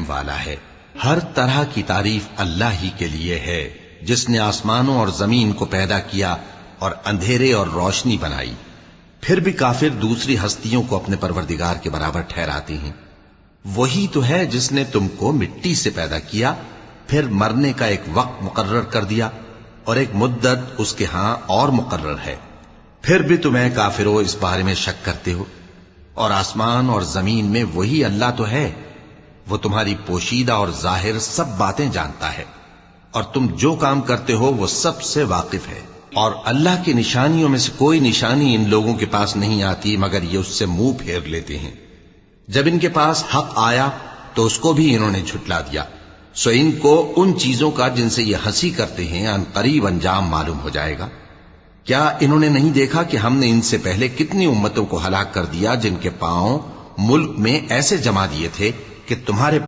رحم والا ہے۔ ہر طرح کی تعریف اللہ ہی کے لیے ہے، جس نے آسمانوں اور زمین کو پیدا کیا اور اندھیرے اور روشنی بنائی۔ پھر بھی کافر دوسری ہستیوں کو اپنے پروردگار کے برابر ٹھہراتے ہیں۔ وہی تو ہے جس نے تم کو مٹی سے پیدا کیا، پھر مرنے کا ایک وقت مقرر کر دیا اور ایک مدت اس کے ہاں اور مقرر ہے، پھر بھی تمہیں کافرو اس بارے میں شک کرتے ہو۔ اور آسمان اور زمین میں وہی اللہ تو ہے، وہ تمہاری پوشیدہ اور ظاہر سب باتیں جانتا ہے، اور تم جو کام کرتے ہو وہ سب سے واقف ہے۔ اور اللہ کی نشانیوں میں سے کوئی نشانی ان لوگوں کے پاس نہیں آتی مگر یہ اس سے منہ پھیر لیتے ہیں۔ جب ان کے پاس حق آیا تو اس کو بھی انہوں نے جھٹلا دیا، سو ان کو ان چیزوں کا جن سے یہ ہنسی کرتے ہیں ان قریب انجام معلوم ہو جائے گا۔ کیا انہوں نے نہیں دیکھا کہ ہم نے ان سے پہلے کتنی امتوں کو ہلاک کر دیا جن کے پاؤں ملک میں ایسے جما دیے تھے کہ تمہارے